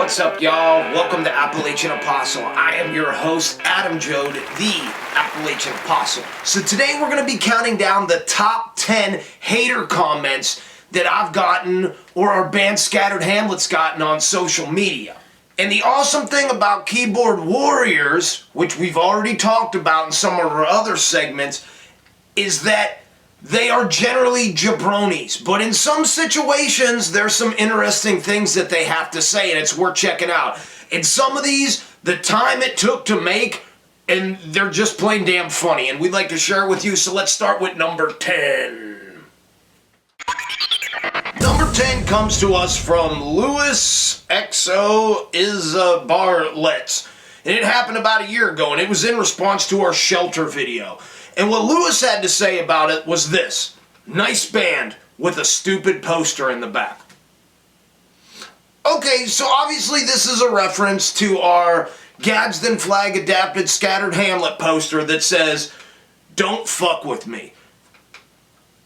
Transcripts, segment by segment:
What's up, y'all? Welcome to Appalachian Apostle. I am your host, Adam Jode, the Appalachian Apostle. So today we're going to be counting down the top 10 hater comments that I've gotten or our band Scattered Hamlet's gotten on social media. And the awesome thing about Keyboard Warriors, which we've already talked about in some of our other segments, is that they are generally jabronis, but in some situations, there's some interesting things that they have to say, and it's worth checking out. And some of these, the time it took to make, and they're just plain damn funny, and we'd like to share it with you, so let's start with number 10. Number 10 comes to us from Lois XO Bartlett, and it happened about a year ago, and it was in response to our shelter video. And what Lois had to say about it was this: nice band with a stupid poster in the back. Okay, so obviously this is a reference to our Gadsden Flag adapted Scattered Hamlet poster that says, "Don't fuck with me."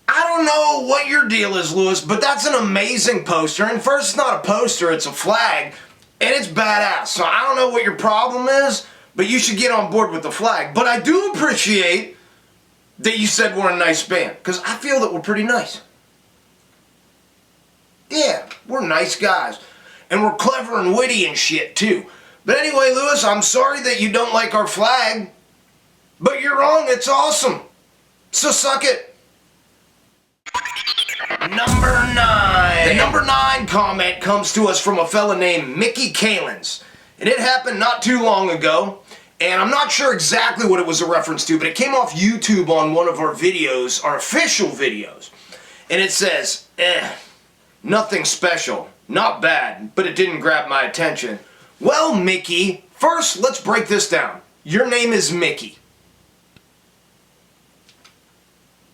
I don't know what your deal is, Lois, but that's an amazing poster. And first, it's not a poster, it's a flag, and it's badass. So I don't know what your problem is, but you should get on board with the flag. But I do appreciate that you said we're a nice band, because I feel that we're pretty nice. Yeah, we're nice guys. And we're clever and witty and shit, too. But anyway, Lewis, I'm sorry that you don't like our flag, but you're wrong, it's awesome. So suck it. Number 9. The number 9 comment comes to us from a fella named Mickey Kalins. And it happened not too long ago. And I'm not sure exactly what it was a reference to, but it came off YouTube on one of our videos, our official videos. And it says, nothing special, not bad, but it didn't grab my attention. Well, Mickey, first let's break this down. Your name is Mickey.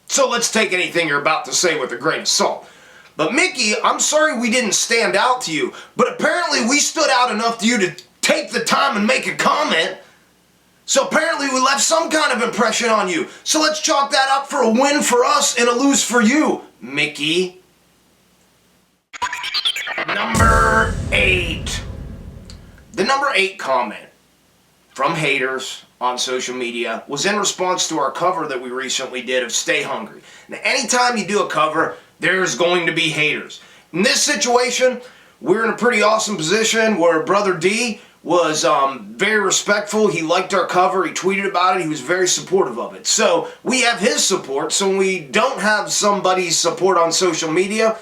So let's take anything you're about to say with a grain of salt. But Mickey, I'm sorry we didn't stand out to you, but apparently we stood out enough to you to take the time and make a comment. So apparently we left some kind of impression on you. So let's chalk that up for a win for us and a lose for you, Mickey. Number 8. The number 8 comment from haters on social media was in response to our cover that we recently did of Stay Hungry. Now, anytime you do a cover, there's going to be haters. In this situation, we're in a pretty awesome position where Brother D was very respectful. He liked our cover. He tweeted about it. He was very supportive of it. So we have his support. So when we don't have somebody's support on social media,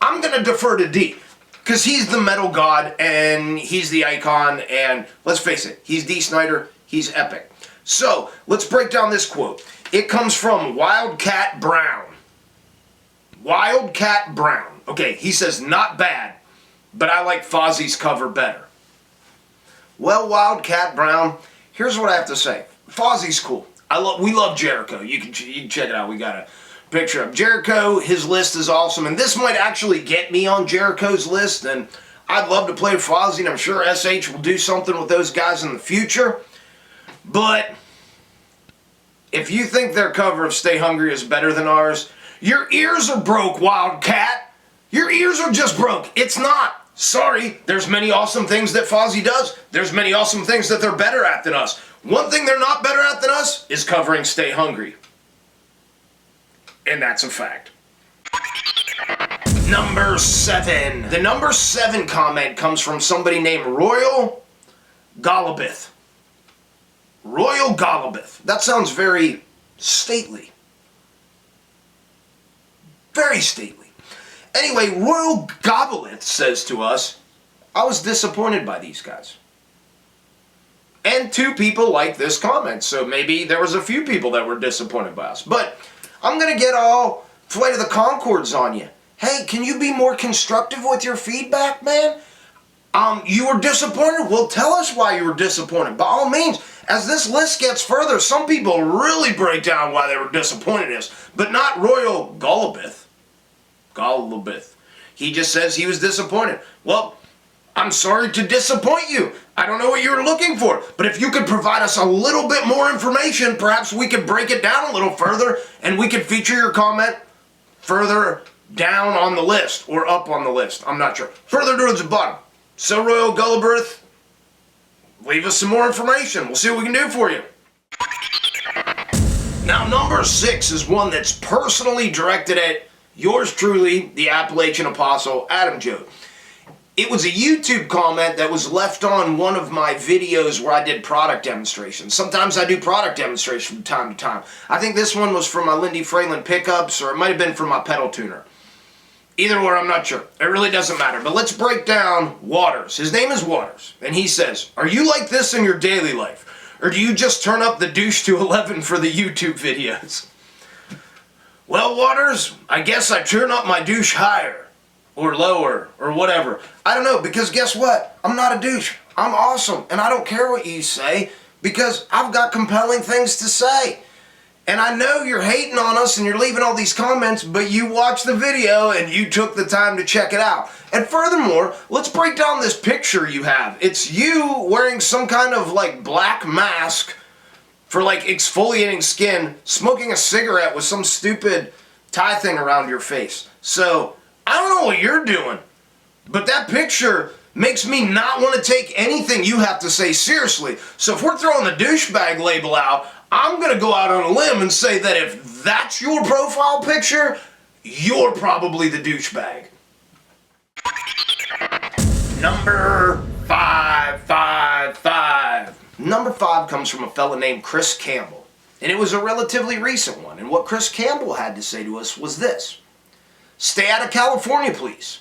I'm going to defer to D, because he's the metal god and he's the icon, and let's face it, he's D. Snyder. He's epic. So let's break down this quote. It comes from Wildcat Brown. Wildcat Brown. Okay, he says, not bad, but I like Fozzie's cover better. Well, Wildcat Brown, here's what I have to say. Fozzie's cool. We love Jericho. You can check it out. We got a picture of Jericho. His list is awesome, and this might actually get me on Jericho's list, and I'd love to play Fozzie, and I'm sure SH will do something with those guys in the future. But if you think their cover of Stay Hungry is better than ours, your ears are broke, Wildcat. Your ears are just broke. It's not. Sorry, there's many awesome things that Fozzie does. There's many awesome things that they're better at than us. One thing they're not better at than us is covering Stay Hungry. And that's a fact. Number 7. The number 7 comment comes from somebody named Royal Golub. Royal Golub. That sounds very stately. Very stately. Anyway, Royal Golub says to us, I was disappointed by these guys. And 2 people liked this comment, so maybe there was a few people that were disappointed by us. But I'm going to get all Flight of the Conchords on you. Hey, can you be more constructive with your feedback, man? You were disappointed? Well, tell us why you were disappointed. By all means, as this list gets further, some people really break down why they were disappointed in us, but not Royal Golub. He just says he was disappointed. Well, I'm sorry to disappoint you. I don't know what you were looking for, but if you could provide us a little bit more information, perhaps we could break it down a little further and we could feature your comment further down on the list or up on the list. I'm not sure. Further towards the bottom. So, Royal Golub, leave us some more information. We'll see what we can do for you. Now, number 6 is one that's personally directed at yours truly, the Appalachian Apostle, Adam Joe. It was a YouTube comment that was left on one of my videos where I did product demonstrations. Sometimes I do product demonstrations from time to time. I think this one was for my Lindy Fralin pickups, or it might have been for my pedal tuner. Either way, I'm not sure. It really doesn't matter. But let's break down Waters. His name is Waters. And he says, are you like this in your daily life? Or do you just turn up the douche to 11 for the YouTube videos? Well, Waters, I guess I turn up my douche higher. Or lower, or whatever. I don't know, because guess what? I'm not a douche. I'm awesome, and I don't care what you say, because I've got compelling things to say. And I know you're hating on us and you're leaving all these comments, but you watched the video and you took the time to check it out. And furthermore, let's break down this picture you have. It's you wearing some kind of like black mask for like exfoliating skin, smoking a cigarette with some stupid tie thing around your face. So, I don't know what you're doing, but that picture makes me not want to take anything you have to say seriously. So if we're throwing the douchebag label out, I'm going to go out on a limb and say that if that's your profile picture, you're probably the douchebag. Number 555. Number 5 comes from a fella named Chris Campbell, and it was a relatively recent one. And what Chris Campbell had to say to us was this. Stay out of California, please.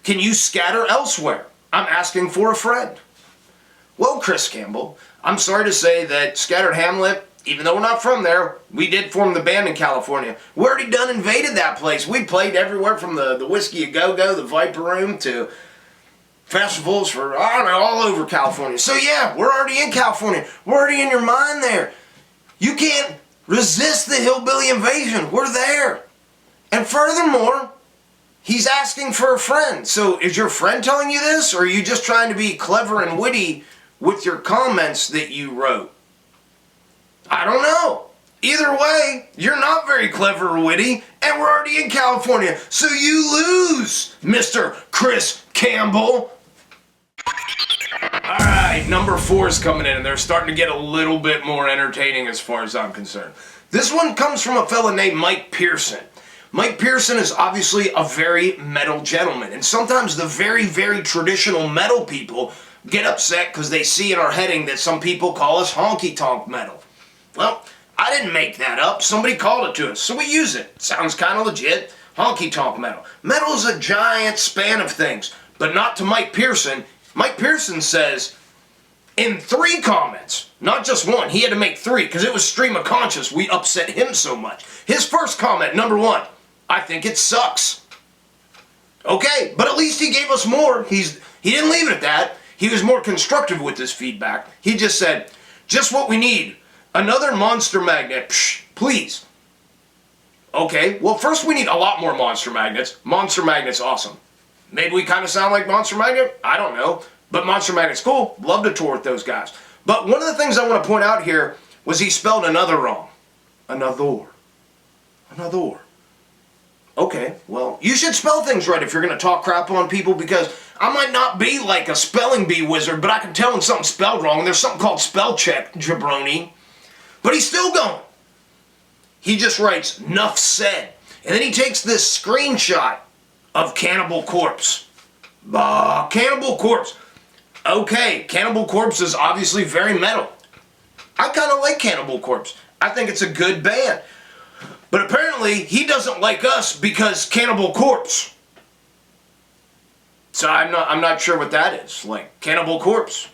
Can you scatter elsewhere? I'm asking for a friend. Well, Chris Campbell, I'm sorry to say that Scattered Hamlet, even though we're not from there, we did form the band in California. We already done invaded that place. We played everywhere from the Whiskey A Go-Go, the Viper Room, to festivals for, I don't know, all over California. So yeah, we're already in California. We're already in your mind there. You can't resist the hillbilly invasion. We're there. And furthermore, he's asking for a friend. So is your friend telling you this, or are you just trying to be clever and witty with your comments that you wrote? I don't know. Either way, you're not very clever or witty, and we're already in California. So you lose, Mr. Chris Campbell. Alright, number 4 is coming in, and they're starting to get a little bit more entertaining as far as I'm concerned. This one comes from a fella named Mike Pearson. Mike Pearson is obviously a very metal gentleman, and sometimes the very, very traditional metal people get upset because they see in our heading that some people call us honky-tonk metal. Well, I didn't make that up. Somebody called it to us, so we use it. Sounds kind of legit. Honky-tonk metal. Metal is a giant span of things, but not to Mike Pearson. Mike Pearson says, in 3 comments, not just one, he had to make 3 because it was stream of conscious. We upset him so much. His first comment, number 1, I think it sucks. Okay, but at least he gave us more. He didn't leave it at that. He was more constructive with his feedback. He just said, just what we need. Another monster magnet, psh, please. Okay, well first we need a lot more monster magnets. Monster magnet's awesome. Maybe we kind of sound like Monster Magnet? I don't know. But Monster Magnet's cool. Love to tour with those guys. But one of the things I want to point out here was he spelled another wrong. Another. Okay, well, you should spell things right if you're going to talk crap on people, because I might not be like a spelling bee wizard, but I can tell when something's spelled wrong. There's something called spell check, jabroni. But he's still going. He just writes, "Nuff said." And then he takes this screenshot of Cannibal Corpse. Cannibal Corpse. Okay, Cannibal Corpse is obviously very metal. I kind of like Cannibal Corpse. I think it's a good band. But apparently, he doesn't like us because Cannibal Corpse. So I'm not sure what that is. Like, Cannibal Corpse.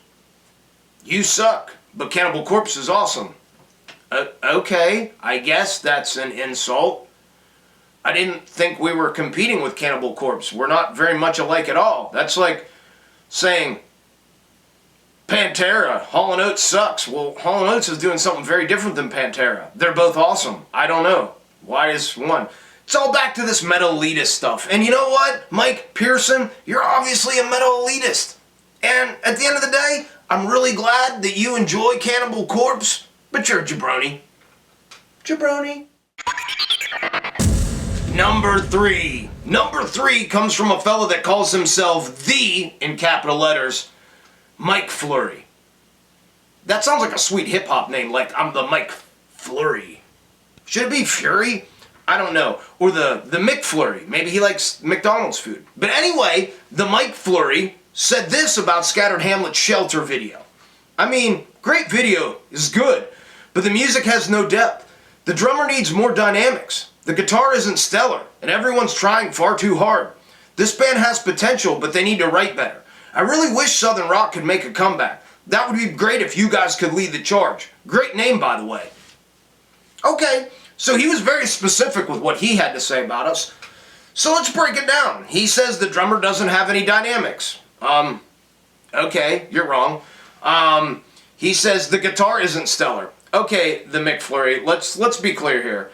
You suck, but Cannibal Corpse is awesome. Okay, I guess that's an insult. I didn't think we were competing with Cannibal Corpse. We're not very much alike at all. That's like saying Pantera, Hall & Oates sucks. Well, Hall & Oates is doing something very different than Pantera. They're both awesome. I don't know. Why is one? It's all back to this metal elitist stuff. And you know what, Mike Pearson? You're obviously a metal elitist. And at the end of the day, I'm really glad that you enjoy Cannibal Corpse, but you're a jabroni. Jabroni. Number 3. Number 3 comes from a fella that calls himself the, in capital letters, Mike Flurry. That sounds like a sweet hip-hop name, like I'm the Mike Flurry. Should it be Fury? I don't know. Or the McFlurry. Maybe he likes McDonald's food. But anyway, the Mike Flurry said this about Scattered Hamlet's Shelter video. I mean, great video is good, but the music has no depth. The drummer needs more dynamics. The guitar isn't stellar, and everyone's trying far too hard. This band has potential, but they need to write better. I really wish Southern Rock could make a comeback. That would be great if you guys could lead the charge. Great name, by the way. Okay, so he was very specific with what he had to say about us. So let's break it down. He says the drummer doesn't have any dynamics. Okay, you're wrong. He says the guitar isn't stellar. Okay, the McFlurry, let's be clear here.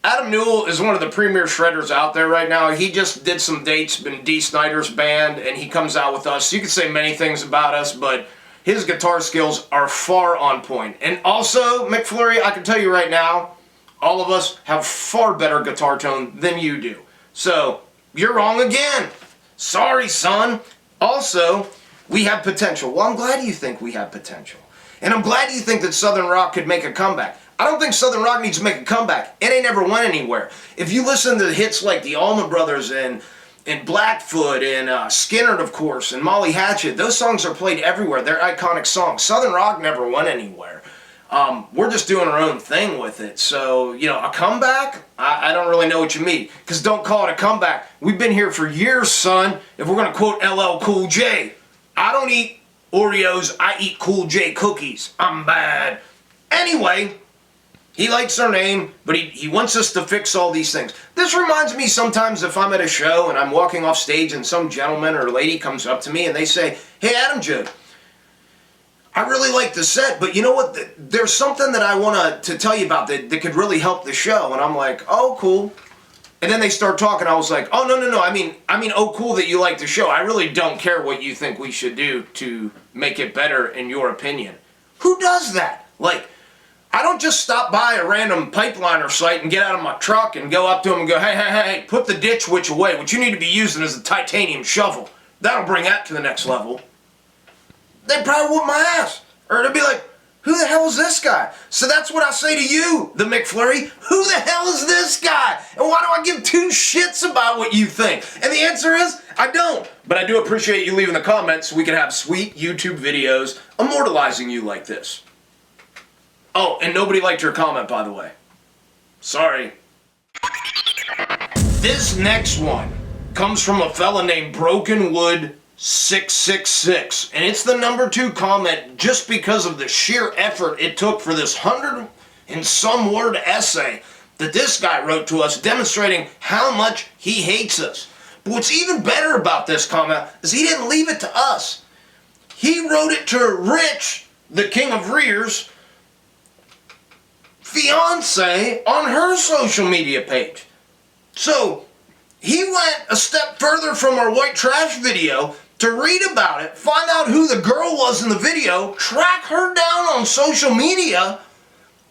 Adam Newell is one of the premier shredders out there right now. He just did some dates in Dee Snider's band, and he comes out with us. You can say many things about us, but his guitar skills are far on point. And also, McFlurry, I can tell you right now, all of us have far better guitar tone than you do. So, you're wrong again. Sorry, son. Also, we have potential. Well, I'm glad you think we have potential. And I'm glad you think that Southern Rock could make a comeback. I don't think Southern Rock needs to make a comeback. It ain't never went anywhere. If you listen to hits like the Allman Brothers and Blackfoot and Skynyrd, of course, and Molly Hatchet, those songs are played everywhere. They're iconic songs. Southern Rock never went anywhere. We're just doing our own thing with it. So, you know, a comeback? I don't really know what you mean. Because don't call it a comeback. We've been here for years, son. If we're going to quote LL Cool J, I don't eat Oreos, I eat Cool J cookies. I'm bad. Anyway, he likes our name, but he wants us to fix all these things. This reminds me sometimes if I'm at a show and I'm walking off stage and some gentleman or lady comes up to me and they say, "Hey, Adam Joe, I really like the set, but you know what? There's something that I want to tell you about that could really help the show." And I'm like, "Oh, cool." And then they start talking. I was like, "Oh, no. I mean, oh, cool that you like the show. I really don't care what you think we should do to make it better in your opinion." Who does that? Like, I don't just stop by a random pipeliner site and get out of my truck and go up to them and go, hey, put the ditch witch away. What you need to be using is a titanium shovel. That'll bring that to the next level. They'd probably whoop my ass. Or they'd be like, "Who the hell is this guy?" So that's what I say to you, the McFlurry. Who the hell is this guy? And why do I give two shits about what you think? And the answer is, I don't. But I do appreciate you leaving the comments so we can have sweet YouTube videos immortalizing you like this. Oh, and nobody liked your comment, by the way. Sorry. This next one comes from a fella named Broken Wood 666, and it's the number 2 comment just because of the sheer effort it took for this 100 and some word essay that this guy wrote to us demonstrating how much he hates us. But what's even better about this comment is he didn't leave it to us. He wrote it to Rich, the king of rears, fiance on her social media page. So he went a step further from our white trash video to read about it, find out who the girl was in the video, track her down on social media,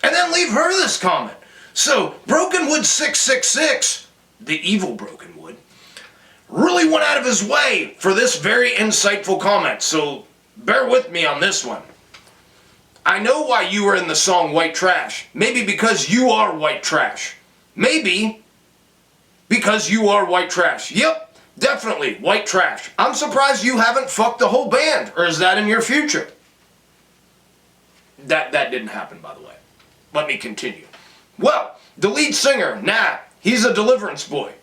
and then leave her this comment. So Brokenwood 666, the evil Brokenwood, really went out of his way for this very insightful comment. So bear with me on this one. I know why you were in the song White Trash. Maybe because you are white trash. Maybe because you are white trash. Yep. Definitely, white trash. I'm surprised you haven't fucked the whole band, or is that in your future? That didn't happen, by the way. Let me continue. Well, the lead singer, nah, he's a deliverance boy.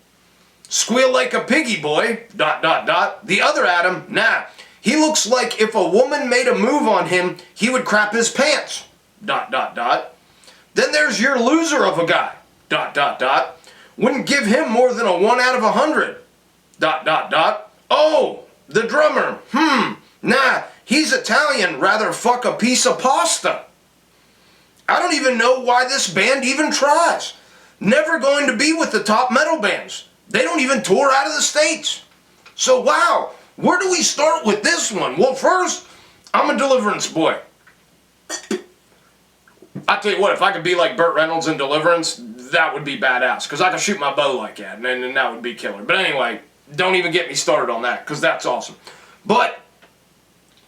Squeal like a piggy boy, ... The other Adam, nah, he looks like if a woman made a move on him, he would crap his pants, ... Then there's your loser of a guy, ... Wouldn't give him more than a 1 out of 100, ... Oh, the drummer, nah, he's Italian, rather fuck a piece of pasta. I don't even know why this band even tries. Never going to be with the top metal bands. They don't even tour out of the States. So wow, where do we start with this one? Well, first, I'm a deliverance boy. I tell you what, if I could be like Burt Reynolds in Deliverance, that would be badass, because I can shoot my bow like that, and that would be killer. But anyway, don't even get me started on that, because that's awesome. But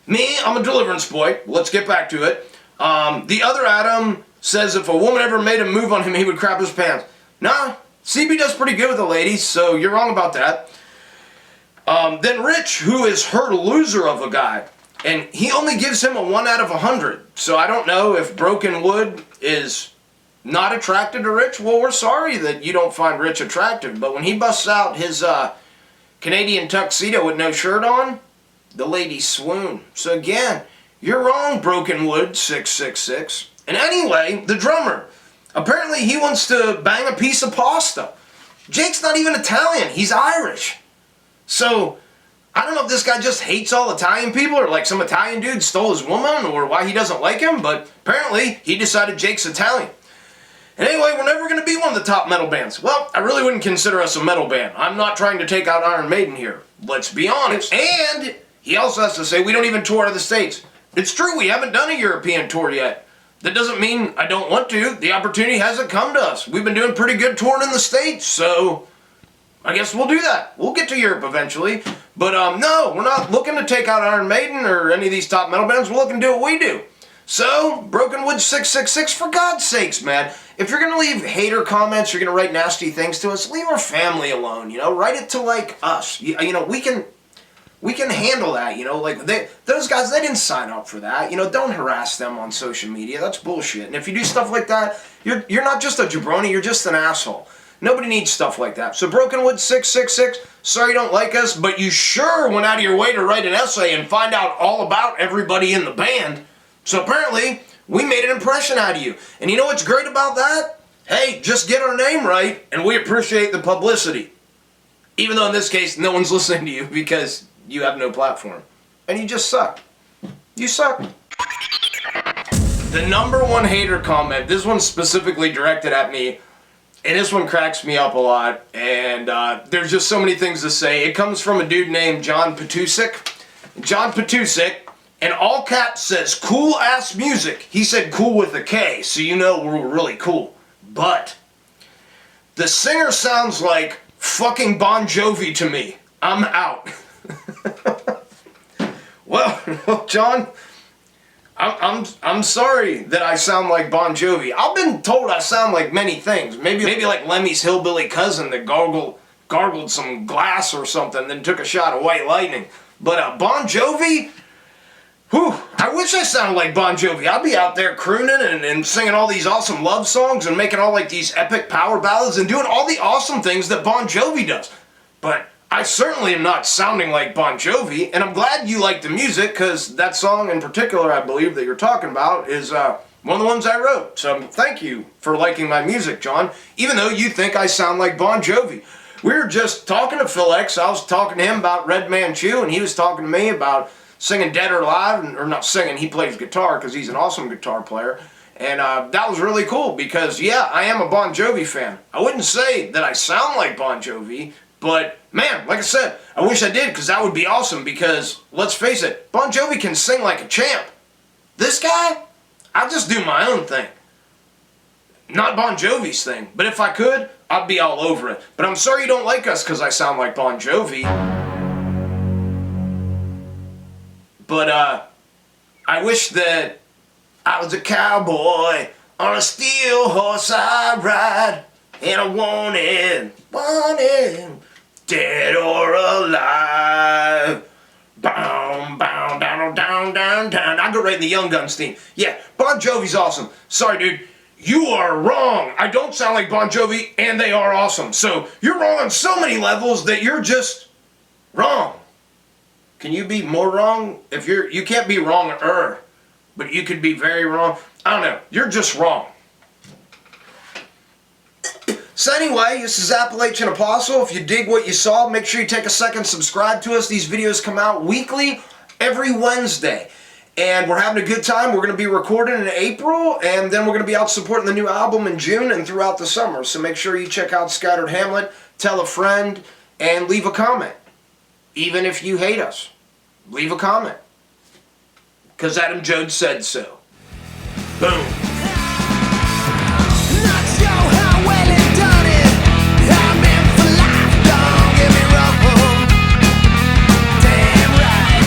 me, I'm a deliverance boy. Let's get back to it. The other Adam says if a woman ever made a move on him, he would crap his pants. Nah, CB does pretty good with the ladies, so you're wrong about that. Then Rich, who is her loser of a guy, and he only gives him a 1 out of 100. So I don't know if Broken Wood is not attracted to Rich. Well, we're sorry that you don't find Rich attractive, but when he busts out his Canadian tuxedo with no shirt on, the ladies swoon. So again, you're wrong, Broken Wood 666. And anyway, the drummer, apparently he wants to bang a piece of pasta. Jake's not even Italian, he's Irish. So I don't know if this guy just hates all Italian people, or like some Italian dude stole his woman, or why he doesn't like him, but apparently he decided Jake's Italian. And anyway, we're never going to be one of the top metal bands. Well, I really wouldn't consider us a metal band. I'm not trying to take out Iron Maiden here. Let's be honest. And he also has to say we don't even tour out of the States. It's true, we haven't done a European tour yet. That doesn't mean I don't want to. The opportunity hasn't come to us. We've been doing pretty good touring in the States, so I guess we'll do that. We'll get to Europe eventually. But no, we're not looking to take out Iron Maiden or any of these top metal bands. We're looking to do what we do. So, Broken Wood 666, for God's sakes, man. If you're going to leave hater comments, you're going to write nasty things to us, leave our family alone, you know? Write it to, like, us. You know, we can handle that, you know? Like, those guys, they didn't sign up for that. You know, don't harass them on social media. That's bullshit. And if you do stuff like that, you're not just a jabroni, you're just an asshole. Nobody needs stuff like that. So Broken Wood 666, sorry you don't like us, but you sure went out of your way to write an essay and find out all about everybody in the band. So apparently, we made an impression out of you. And you know what's great about that? Hey, just get our name right, and we appreciate the publicity. Even though in this case, no one's listening to you because you have no platform. And you just suck. You suck. The #1 hater comment, this one's specifically directed at me, and this one cracks me up a lot, and there's just so many things to say. It comes from a dude named John Paluszek. John Paluszek, in all caps, says, cool ass music. He said cool with a K, so you know we're really cool. But the singer sounds like fucking Bon Jovi to me. I'm out. Well, John, I'm sorry that I sound like Bon Jovi. I've been told I sound like many things. Maybe like Lemmy's hillbilly cousin that gargled some glass or something, then took a shot of White Lightning. But Bon Jovi, whew, I wish I sounded like Bon Jovi. I'd be out there crooning and singing all these awesome love songs and making all like these epic power ballads and doing all the awesome things that Bon Jovi does. But I certainly am not sounding like Bon Jovi, and I'm glad you like the music, because that song in particular, I believe, that you're talking about is one of the ones I wrote. So thank you for liking my music, John, even though you think I sound like Bon Jovi. We were just talking to Phil X. I was talking to him about Red Man Chew, and he was talking to me about singing Dead or Alive, or not singing, he plays guitar because he's an awesome guitar player. And that was really cool because, yeah, I am a Bon Jovi fan. I wouldn't say that I sound like Bon Jovi, but, man, like I said, I wish I did, because that would be awesome, because, let's face it, Bon Jovi can sing like a champ. This guy, I just do my own thing. Not Bon Jovi's thing, but if I could, I'd be all over it. But I'm sorry you don't like us because I sound like Bon Jovi. But, I wish that I was a cowboy on a steel horse I ride, and I wanted, dead or alive. Bow, bow, down, down, down, down. I go right in the Young Guns theme. Yeah, Bon Jovi's awesome. Sorry, dude. You are wrong. I don't sound like Bon Jovi, and they are awesome. So you're wrong on so many levels that you're just wrong. Can you be more wrong? If you can't be wrong-er, but you could be very wrong. I don't know. You're just wrong. So anyway, this is Appalachian Apostle. If you dig what you saw, make sure you take a second, subscribe to us. These videos come out weekly, every Wednesday. And we're having a good time. We're going to be recording in April, and then we're going to be out supporting the new album in June and throughout the summer. So make sure you check out Scattered Hamlet, tell a friend, and leave a comment. Even if you hate us, leave a comment. Because Adam Joad said so. Boom.